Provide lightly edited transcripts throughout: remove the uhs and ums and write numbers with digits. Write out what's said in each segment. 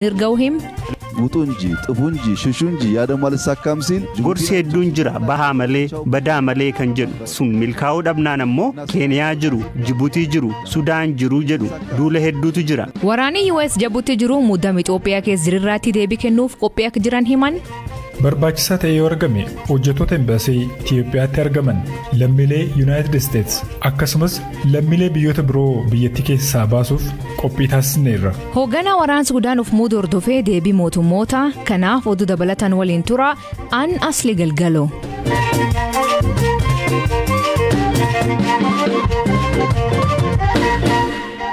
Irgauhim Mutunji, Tafunji, Shushunji, Yadamal Sakamsil, Gorse Dunjira, Bahamale, Badamale Kanjun, Sun Milkau Dabnanamo, Kenya Jiru, Djibouti Jiru, Sudan Jiru Jedu, Dule Hedu Jira. Warraanni US Djibouti Jiru Mudam Itoophiyaa keessa irraati deebii kennuuf qophii akka jiran himan. Barbaachisaa ta'ee yoo argame hojjettoota embaasii Itiyoophiyaatti argaman lammiilee United States akkasumas lammiilee biyyoota biroo biyyattii keessaa baasuuf qophii taasisneerra. Hoogganaa waraana Sudaan of muudu hordofee deebii mootummoota kanaaf oduu dabalatan waliin tura an asli galgaloo.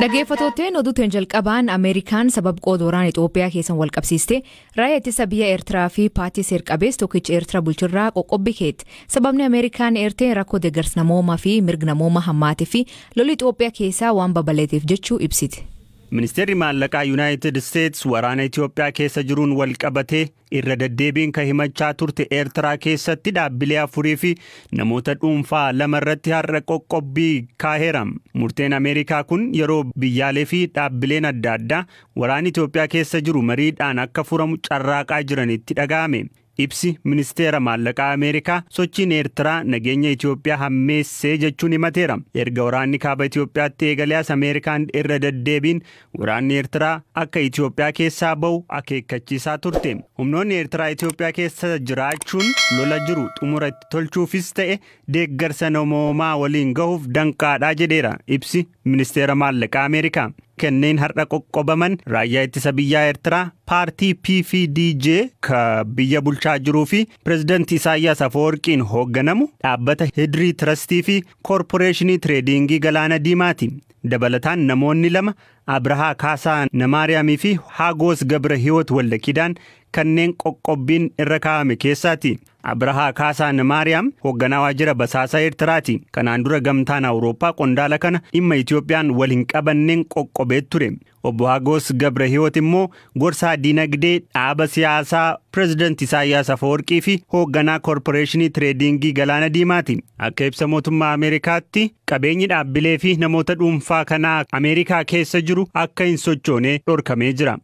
Dhaggeeffattoonni oduutiin jalqabaan Ameerikaan sabab qooda waraana Itoophiyaa keessan wal qabsiiste raayyaa ittisa biyya Eertiraa fi paartii seer-qabeessa tokkicha Eertiraa bulchirraa qoqqobbii keetti. Sababni Ameerikaan eertee rakkoo deeggarsa namoomaa fi mirga namoomaa hammaatii fi lolli Itoophiyaa keessaa waan babaleetiif jechuu ibsiti. Ministeerri maallaqaa United States waraana Itoophiyaa keessa jiruun wal qabatee irra deddeebiin ka himachaa turte Eertiraa keessatti dhaabbilee afurii fi namoota dhuunfaa lamarratti har'a qoqqobbii kaaheeram. Murteen Ameerikaa kun yeroo biyyaalee fi dhaabbileen adda addaa waraana Itoophiyaa keessa jiru mariidhaan akka furamu carraaqaa jiranitti dhaga'ame. Ibsi ministeera maallaqaa Ameerikaa sochiin Eertiraa nageenya Itoophiyaa hammeessee jechuun himateera. Erga waraanni kaaba Itoophiyaatti eegalees Ameerikaan irra deddeebiin waraanni Eertiraa akka Itoophiyaa keessaa ba'u akeekkachiisaa turte. Humnoonni Eertiraa Itoophiyaa keessa jiraachuun lola jiru xumura itti tolchuufis ta'e deeggarsa namoomaa waliin gahuuf danqaadhaa jedheera ibsi ministeera maallaqaa Ameerikaa. Kanneen har'a qoqqobaman raayyaa ittisa biyyaa Eertiraa paartii PFDJ ka biyya bulchaa jiruu fi pirezidaantii Isaayyaas Afeworqiin hoogganamu dhaabbata Hidrii Trustii fi Koorporeeshinii Tireedingii Galaana Diimaati. Dabalataan namoonni lama Abrahaa Kaasaa Namaariyaamii fi Haagoos Gabra Hiwoot Waldakidaan kanneen qoqqobbiin irra kaa'ame keessaati. Abrahaa Kaasaa Namaariyaam hoogganaa waajjira basaasaa Eertiraati. Kanaan dura gamtaan Awurooppaa qondaala kana dhimma Itoophiyaan waliin qabanneen qoqqobee ture. Obbo Haagoos Gabra Hiwoot immoo gorsaa dinagdee dhaaba siyaasaa pirezidaantii Isaayyaas Afeworqii fi hoogganaa koorporeeshinii tireedingii Galaana Diimaati. Akka ibsa mootummaa Ameerikaatti qabeenyi dhaabbilee fi namoota dhuunfaa kanaa Ameerikaa keessa jiru akka hin sochoone dhorkamee jira.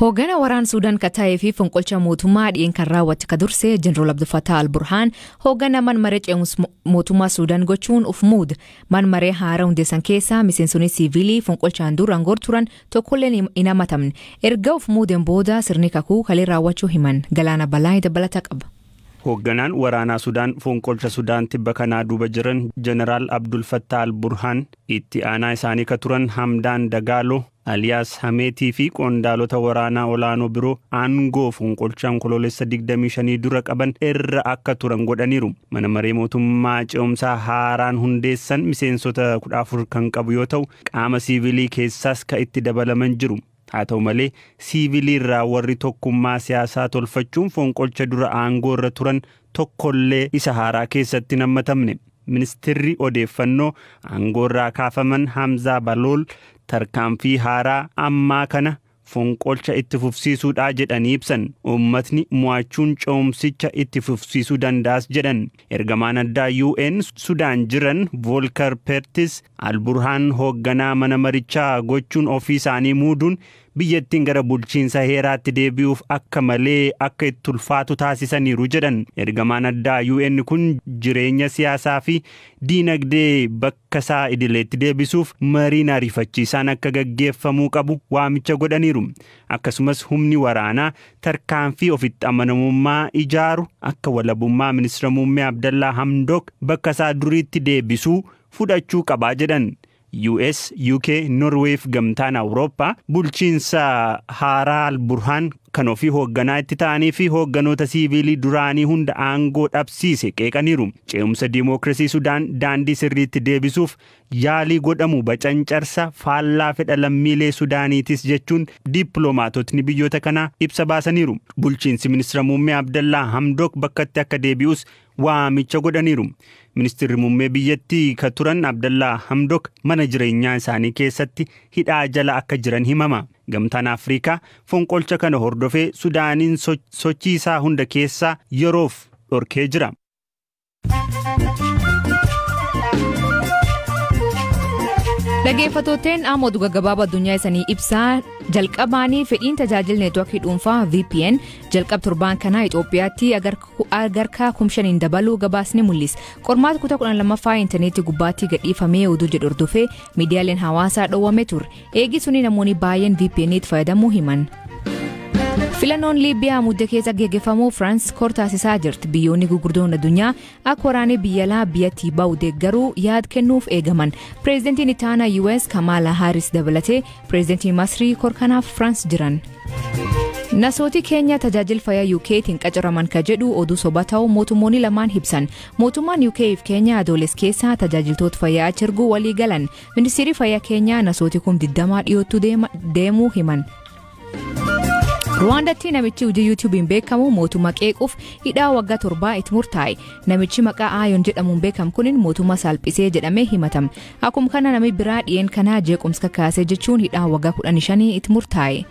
Hoogganaa waraana Sudaan kataa'ee fi fonqolcha mootummaa dhi'een kan raawwate ka dursee Jeneraal Abdul Fattah al-Burhaan hoogganaa manmaree ce'umsa mootummaa Sudaan gochuun of muuda. Manmaree haaraa hundeessan keessaa miseensonni siivilii fonqolchaan dura aangoo turan tokkolleen hin hamatamne. Erga of muudeen booda sirni kakuu kalee raawwachuu himan. Galaana Balaa dabalata qaba. Hoogganaan waraanaa Sudaan fonqolcha Sudaan tibba kanaa duuba jiran Jeneraal Abdul Fattah al-Burhaan itti aanaa isaanii ka turan Hamdaan Dagaaloo Aliyaas Hameetii fi qondaalota waraanaa olaanoo biroo aangoo fonqolchaan kololeessa 25 dura qaban irra akka turan godhaniiru. Mana maree mootummaa ce'umsaa haaraan hundeessan miseensota 14 kan qabu yoo ta'u qaama siivilii keessaas ka itti dabalaman jiru. Haa ta'u malee siivilii irraa warri tokkummaa siyaasaa tolfachuun fonqolcha dura aangoo irra turan tokkollee isa haaraa keessatti nammatamne. Ministeerri odeeffannoo aangoo irraa kaafaman Hamzaa Balool tarkaanfii haaraa ammaa kana fonqolcha itti fufsiisuudha jedhanii ibsan. Uummatni mo'achuun ce'umsicha itti fufsiisuu danda'as jedhan. Ergamaan addaa UN Sudaan jiran Volker Pertis al-Burhaan hoogganaa mana marichaa gochuun ofii isaanii muuduun biyyattiin gara bulchiinsa heeraatti deebi'uuf akka malee akka itti ulfaatu taasisaniiru jedhan. Ergamaan addaa UN kun jireenya siyaasaa fi diinagdee bakka isaa idileetti deebisuuf mariin ariifachiisaan akka gaggeeffamuu qabu waamicha godhaniiru. Akkasumas humni waraanaa tarkaanfii ofitti amanamummaa ijaaru akka walabummaa ministeera muummee Abdallaa Hamdok bakka isaa duriitti deebisuu fudhachuu qabaa jedhan. US, UK, Norway fi gamtaan Awurooppaa bulchiinsa haaraa al-Burhaan kan ofii hoogganaa itti ta'anii fi hoogganoota siivilii duraanii hunda aangoo dhabsiise qeeqaniiru. Ce'umsa diimookiraasii Sudaan daandii sirriitti deebisuuf yaalii godhamu bacancarsa faallaa fedha lammiilee Sudaaniitis jechuun dippiloomaatotni biyyoota kanaa ibsa baasaniiru. Bulchiinsi ministeera muummee Abdallaa Hamdok bakkatti akka deebi'us waamicha godhaniiru. Ministeerri muummee biyyattii ka turan Abdallaa Hamdok mana jireenyaa isaanii keessatti hidhaa jala akka jiran himama. Gamtaan Afrikaa fonqolcha kana hordofee Sudaaniin sochii isaa hunda keessaa yeroof dhorkee jira. Dhaggeeffattootni amma oduu gaggabaabaa addunyaa isaanii ibsaa jalqabaanii fedhiin tajaajila neetwoorkii dhuunfaa VPN jalqab torbaan kanaa Itoophiyaatti agarkaa 5,000 dabaluu gabaasni mul'isa. Qormaata kutaa 12ffaa intarneetii gubbaatti gadhiifamee oduu jedhu hordofee miidiyaaleen hawaasaa dhowwame ture. Eegi suni namoonni baay'een VPNitti fayyadamuu himan. Filannoon Liibiyaa mudde keessa geggeeffamu France taasisaa jirti. Biyyoonni gurguddoon addunyaa akka waraanni biyyalaa biyyattii ba'u deeggaruu yaad kennuuf eegaman. Pireezidantiin ittaanaa US Kamala Harris dabalatee pireezidantiin Masrii kanaaf France jiran. Nasooti Keenya tajaajila fayyaa UK'tiin qacaraman ka jedhu oduu soba ta'uu mootummoonni lamaan hibsan. Mootummaan UK fi Keenya adoolessa keessa tajaajiltoota fayyaa achi erguu walii galan. Ministeerri fayyaa Keenya nasooti 20 dhiyootti deemuu himan. Rwaandatti namichi hojii YouTube'n beekamu mootummaa qeequuf hidhaa waggaa 7 itti murtaa'e. Namichi maqaa Aayon jedhamuun beekamu kunin mootummaa salphisee jedhamee himatama. Akkuma kana namni biraa dhiyeen kanaa jeequmsa kaasee jechuun hidhaa waggaa 15 itti murtaa'e.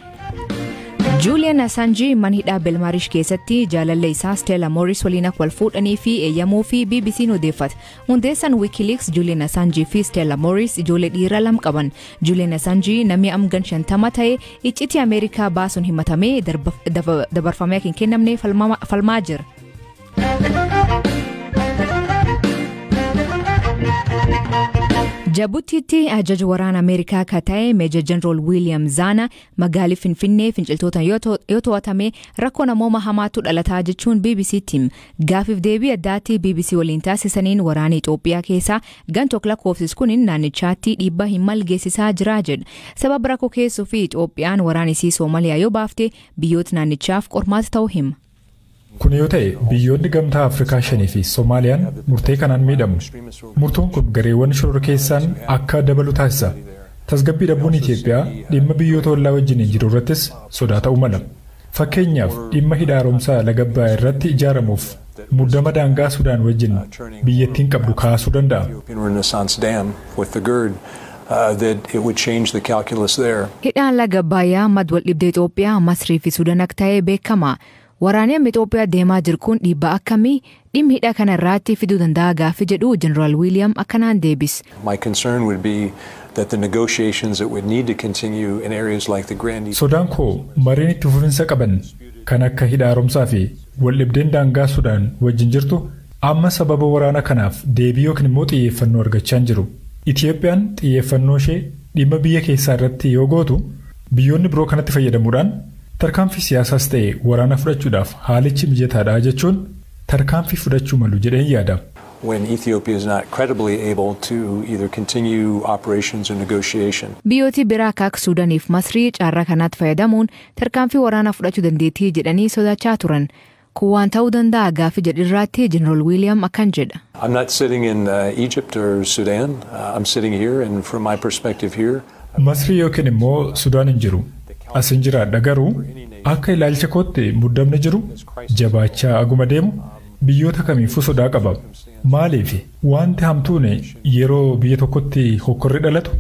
Julian Assange mana hidhaa Belmarish keessatti jaalallee isaa Stella Morris waliin akka wal fuudhanii fi eeyyamuu fi BBC'n odeeffate. Hundeessaan Wikileaks Julian Assange fi Stella Morris ijoollee dhiiraa lama qaban. Julian Assange namni amgan 50 ta'e iccitii Ameerikaa baasuun himatamee dabarfamee hin kennamne falmaa jira. Jabutiitti ajaja waraana Ameerikaa ka ta'e Meejor Jeneraal William Zana magaalii Finfinnee finciltoota yoo to'atame rakkoo namooma hamaatu dhalataa jechuun BBC'tti gaafiif deebii addaatti BBC waliin taasisaniin waraana Itoophiyaa keessaa gantook lakkoofsis kunin naannichaatti dhiibbaa hin malgeessisaa jira jedha. Sababa rakkoo keessoo fi Itoophiyaan waraanisii Soomaliyaa yoo baafte biyyoota naannichaaf qormaata ta'uu hima. Kun yoo ta'e biyyoonni gamtaa Afrikaa 5 fi Soomaaliyaan murtee kanaan miidhamu. Murtoon kun gareewwan shoror keessaan akka dabalu taasisa. Tasgabbii dhabuun Itoophiyaa dhimma biyyoota ollaa wajjin jiru irrattis sodaa ta'uu mala. Fakkeenyaaf dhimma hidha haaromsaa laga Abbayyaa irratti ijaaramuuf muddama daangaa Sudaan wajjin biyyattiin qabdu kaasuu danda'a. Hidhaan laga Abbayyaa madwal dhibdee Itoophiyaa Masrii fi Sudaan akka ta'e beekama. Waraanni Itoophiyaa deemaa jiru kun dhiibbaa akkamii dhimmi hidha kana irratti fiduu danda'a gaaffii jedhu Jeneraal William akkanaan deebis. Sodaan koo mariin itti fufinsa qaban kan akka hidha haaromsaa fi waldhibdeen daangaa Sudaan wajjin jirtu amma sababa waraana kanaaf deebii yookiin immoo xiyyeeffannoo argachaa jiru. Itoophiyaan xiyyeeffannoo ishee dhimma biyya keessaa irratti yoo gootu biyyoonni biroo kanatti fayyadamuudhaan tarkaanfii siyaasaas ta'e waraana fudhachuudhaaf haalichi mijataadha jechuun tarkaanfii fudhachuu malu jedheen yaada. When Ethiopia is not credibly able to either continue operations or negotiation. Biyyooti biraa akka Suudaaniif Masrii carraa kanaatti fayyadamuun tarkaanfii waraanaa fudhachuu dandeettii jedhanii sodaachaa turan. Kun waan ta'uu danda'a gaaffii jedhirraatti Jeneraal William akkan jedha. I'm not sitting in Egypt or Sudan. I'm sitting here and from my perspective here. Masrii yookiin immoo Sudaan hin jiru. Asin jiraadha garuu akka ilaalcha kootti muddamni jiru jabaachaa aguma deemu biyyoota kamiifuu sodaa qaba. Maaliif wanti hamtuun yeroo biyya tokkotti hokkorri dhalatu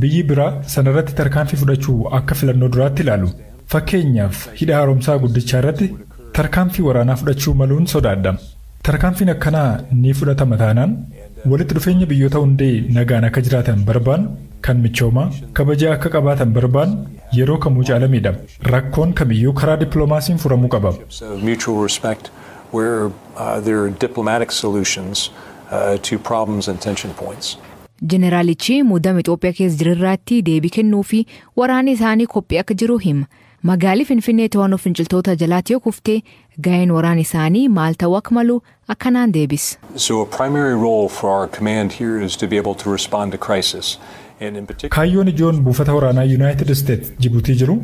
biyyi biraa sanarratti tarkaanfii fudhachuu akka filannoo duraatti ilaalu. Fakkeenyaaf hidha haaromsaa guddichaa irratti tarkaanfii waraanaa fudhachuu maluun sodaadha. Tarkaanfiin akkanaa ni fudhatama taanaan walitti dhufeenya biyyoota hundee nagaan akka jiraatan barbaan kan michoomaa kabajaa akka qabaatan barbaan yeroo kamuu caalamiidha. Rakkoon kamiyyuu karaa dippiloomaasiin furamuu qaba. Where there are diplomatic solutions to problems and tension points. Jeneraalichi muddama Itoophiyaa keessa jirurraatti deebii kennuu fi waraanni isaanii qophii akka jiru hima. Magaalii Finfinnee to'annoo finciltoota jalaatti yoo kuftee gaheen waraana isaanii maal ta'uu akka malu akkanaan deebis. So a primary role for our command here is to be able to respond to crisis. Kaayyoon ijoon buufata waraanaa United States Jibuutii jiru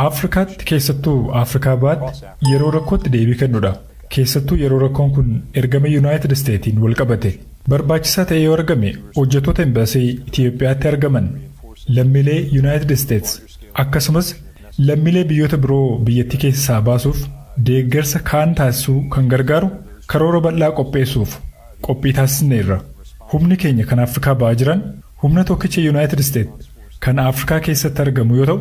Afrikaatti keessattuu Afrikaa baatti yeroo rakkootti deebii kennuudha. Keessattuu yeroo rakkoon kun ergama United Statesin wal qabate barbaachisaa ta'ee yoo argame hojjettoota embaasii Itoophiyaatti argaman lammiilee United States akkasumas lammiilee biyyoota biroo biyyattii keessaa baasuuf deeggarsa kaan taasisuu kan gargaaru karoora bal'aa qopheessuuf qophii taasisneerra. Humni keenya kan Afrikaa ba'aa jiran humna tokkicha United States kan Afrikaa keessatti argamu yoo ta'u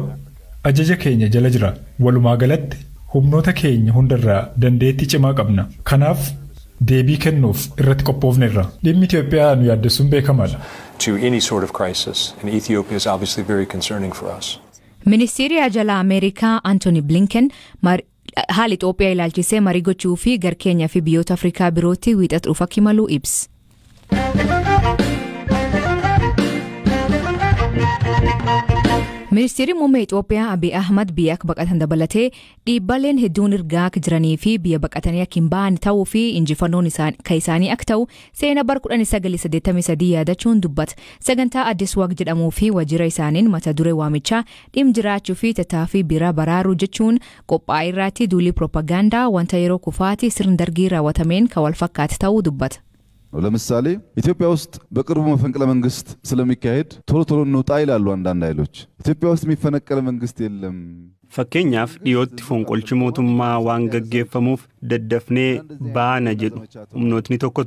ajaja keenya jala jira. Walumaa galatti humnoota keenya hundarraa dandeettii cimaa qabna. Kanaaf deebii kennuuf irratti qophoofneerra. Dhimmi Itoophiyaa nu yaaddessuun beekamaadha. To any sort of crisis, and Ethiopia is obviously very concerning for us. Ministeerri Ajala Ameerikaa Anthony Blinken haala Itoophiyaa ilaalchisee marii gochuu fi gar Keenyaa fi biyyoota Afrikaa birootti wiixata dhufu akka imalu ibsa. Ministeerri muummee Itoophiyaa Abiy Ahmad biyya akka baqatan dabalatee dhiibbaleen hedduun ergaa akka jiranii fi biyya baqatanii akka hin baane ta'uu fi injifannoon isaanii akka ta'u seena bara 1983 yaadachuun dubbata. Sagantaa Addis Waq jedhamuu fi waajjira isaaniin mata duree waamichaa dhimma jiraachuu fi tattaaffii bira baraaruu jechuun qophaa'e irratti duulii piroopagaandaa wanta yeroo kufaatii sirna dargii raawwatameen kan wal fakkaatu ta'uu dubbata. ለምሳሌ ኢትዮጵያ ውስጥ በቅርቡ መፈንቅለ መንግስት ስለሚካሄድ ቶሎ እንውጣ ይላሉ አንዳንድ ኃይሎች ኢትዮጵያ ውስጥ የሚፈነቀለ መንግስት የለም fakkeenyaaf dhiyootti fonqolchi mootummaa waan gaggeeffamuuf daddafnee baana jedhu humnootni tokko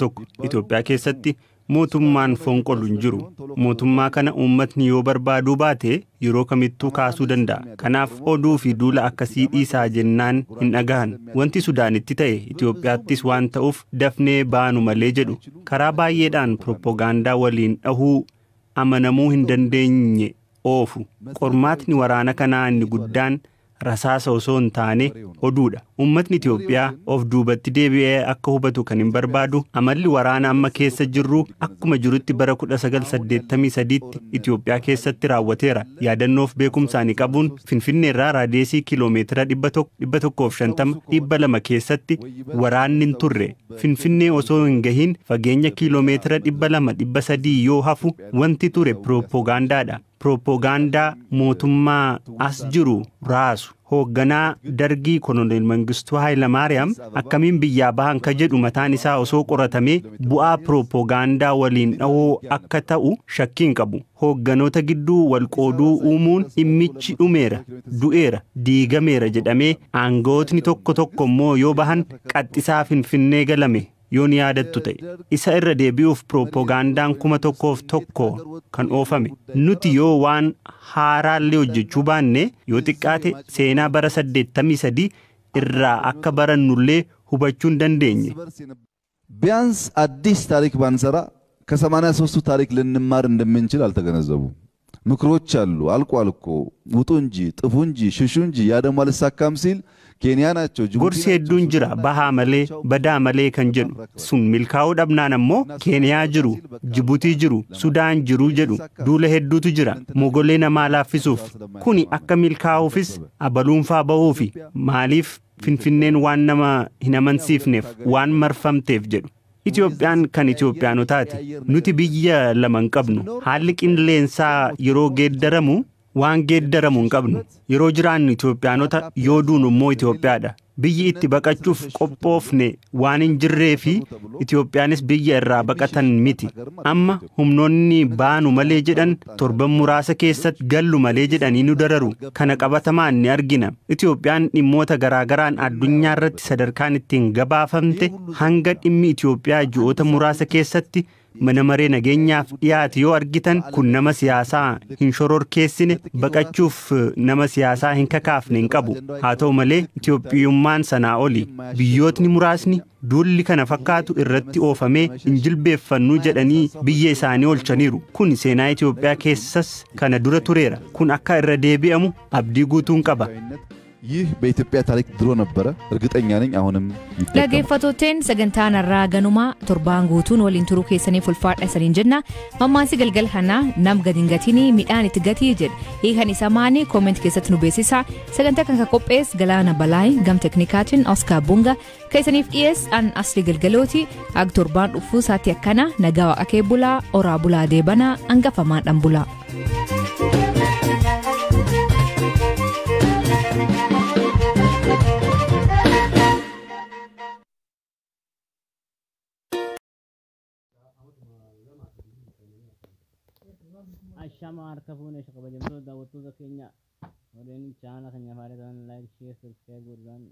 Itoophiyaa keessatti mootummaan fonqolu hin jiru mootummaa kana uummatni yoo barbaaduu baate yeroo kamittuu kaasuu danda'a kanaaf oduu fi duula akkasii dhiisaa jennaan hin dhagahan wanti Sudaanitti ta'e Itoophiyaattis waan ta'uuf dafnee baanu malee jedhu karaa baay'eedhaan piroopagaandaa waliin dhahuu amanamuu hin dandeenye oofu qormaatni waraana kanaa inni guddaan rasaasa osoo hin taane oduudha ummatni Itoophiyaa of duubatti deebi'ee akka hubatu kan hin barbaadu amalli waraana amma keessa jirru akkuma jirutti bara 1983tti Itoophiyaa keessatti raawwateera yaadannoof beekumsaanii qabuun Finfinneerraa raadiyeesii kiiloomeetira 150 200 keessatti waraanni hin turre Finfinnee osoo hin gahin fageenya kiiloomeetira 200-300 yoo hafu wanti ture piroopagaandaadha piroopagaandaa mootummaa as jiru raasu hoogganaa dargii koloneel Mangistuu Hayilamaariyaam akkamiin biyyaa bahan ka jedhu mataan isaa osoo qoratamee bu'aa piroopagaandaa waliin dhahoo akka ta'u shakkiin qabu hoogganoota gidduu walqooduu uumuun dhimmichi dhumeera du'eera diigameera jedhamee aangawootni tokko immoo yoo bahan qaxxisaa Finfinnee galame yoon yaadattu ta'e isa irra deebi'uuf piroopagaandaan 1,100 kan oofame nuti yoo waan haaraallee hojjechuu baanne yoo xiqqaate seenaa bara 83 irraa akka barannullee hubachuun dandeenye ቢያንስ አዲስ ታሪክ ባንሰራ ከ83ቱ ታሪክ ልንማር እንደምንችል አልተገነዘቡ ምክሮች አሉ አልቋል እኮ ውጡ እንጂ ጥፉ እንጂ ሽሹ እንጂ ያ ደግሞ አልሳካም ሲል ኬንያ ናቸው ጎርሲ hedduun jira bahaa malee badaa malee kan jedhu sun milkaa'uu dhabnaan ammoo keeniyaa jiru jibuutii jiru sudaan jiru jedhu duula hedduutu jira mogolee namaa laaffisuuf kuni akka milkaa'uufis abaluunfaa bahuufi maaliif Finfinneen waan nama hin amansiifneef waan marfamteef jedhu Itoophiyaan kan Itoophiyaanotaati nuti biyya lama hin qabnu haalli qilleensaa yeroo geeddaramu waan geeddaramu hin qabnu yeroo jiraannu Itoophiyaanota yoo duunu immoo Itoophiyaadha biyyi itti baqachuuf qophoofne waan hin jirree fi Itoophiyaanis biyya irraa baqatan miti amma humnoonni baanu malee jedhan torban muraasa keessatti gallu malee jedhanii nu dararu kana qabatamaan ni argina Itoophiyaan dhimmoota garaagaraan addunyaa irratti sadarkaan ittiin gabaafamte hanga dhimmi Itoophiyaa ji'oota muraasa keessatti mana maree nageenyaaf dhiyaate yoo argitan kun nama siyaasaa hin shororkeessine baqachuuf nama siyaasaa hin kakaafne hin qabu haa ta'u malee Itoophiyummaan sanaa oli biyyootni muraasni duulli kana fakkaatu irratti oofamee hin jilbeeffannu jedhanii biyya isaanii olchaniiru kun seenaa Itoophiyaa keessas kana dura tureera kun akka irra deebi'amu abdii guutuun qaba ይህ በኢትዮጵያ ታሪክ ድሮ ነበረ እርግጠኛ ነኝ አሁንም ይተካል ለገፈቶቴን ሰገንታን አራገኑማ ቶርባን ጉቱን ወሊን ቱሩ ከሰኒ ፉልፋድ አሰሪን ጀና ማማሲ ገልገል ሐና ናም ገዲንገቲኒ ሚዳን ኢትገቲ ጀድ ይኸኒ ሰማኒ ኮሜንት ከሰትኑ ቤሲሳ ሰገንታ ከንከ ቆጴስ ገላና በላይ ገም ቴክኒካችን ኦስካ ቡንጋ ከሰኒፍ ዲኤስ አን አስሊ ገልገሎቲ አግ ቶርባን ኡፉ ሳቲ ያከና ነጋዋ አኬቡላ ኦራ ቡላ ዴበና አንገፈማ ዳምቡላ Ashama arkafune shakaba jamso dawatu da Kenya wadeni chana kanya fare dan like share subscribe gurdan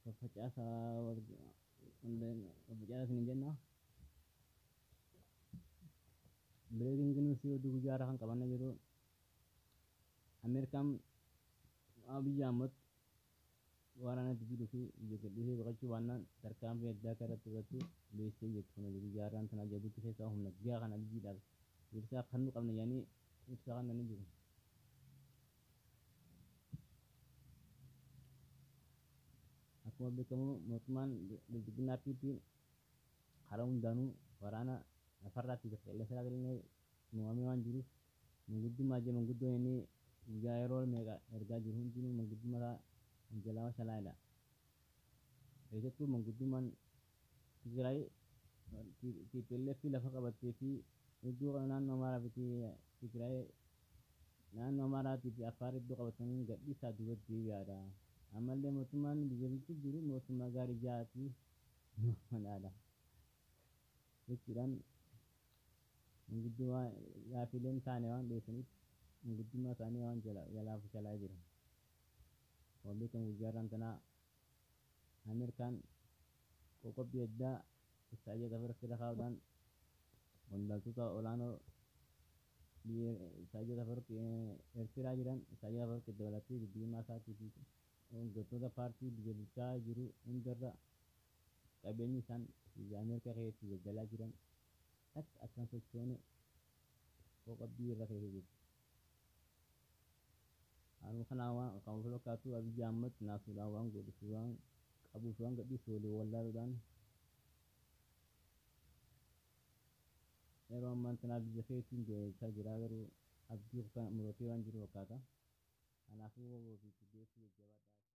pachasa then pachasa ninjena breaking news yo du gujara kan kabanna jiru American Abiyi Ahmed waraana jiru fi ijoollee baqachuu waannaan tarkaanfii addaa karatti irratti beeksisee jechuudha. Ijaarraan tana jabuutti keessaa humna gahaa kana biyyiidhaaf ibsaa kan nu qabne yaanii ibsaa kan ni jiru. Akkuma beekamu mootummaan bilbilinaa fi karaa hundaanuu waraana lafarraatti qilleensa illee nuumamee waan jiruuf manguddummaa jee manguddoo inni guyyaa yeroo meeqa ergaa jiru hundinuu manguddummaa jalaa shalaayidha. Keessattuu manguddummaan Tigraay TPLF lafa qabattee fi iddoo naannoo Amaaraa fi Tigraay naannoo Amaaraa fi Affaar iddoo qabatanii gadhiisaa duubatti yaada. Ammallee mootummaan biyya jiru mootummaa gaarii jaati manaadha. Jechuudhaan manguddummaa yaafileen taane waan dheessaniif manguddummaa isaanii waan jalaaf shalaa jira. Waan beekamu ijaarraan tanaa Ameerikaan qoqqobbii addaa Isaayyaas Afawarqii kaa'uudhaan qondaaltota olaanoo Isaayyaas Afawarqii Eertiraa jiran Isaayyaas Afawarqii dabalatee biyyooma isaatii fi hoggantoota paartii biyya bulchaa jiru hundarra qabeenyi isaan biyya Ameerikaa keessatti daldalaa jiran akkan sochoone qoqqobbii irra keessee jiru. Anu kana waan kamu fakkaatu Abiyyi Ahmad naasuudhaan waan godhu waan qabuuf waan gadhiisu walii wallaaluudhaan yeroo ammaa tana biyya keetiin deebisaa jira garuu abdii kan muratee waan jiru fakkaata. Kanaafuu ofiitti deebi'ee jajjabaadha.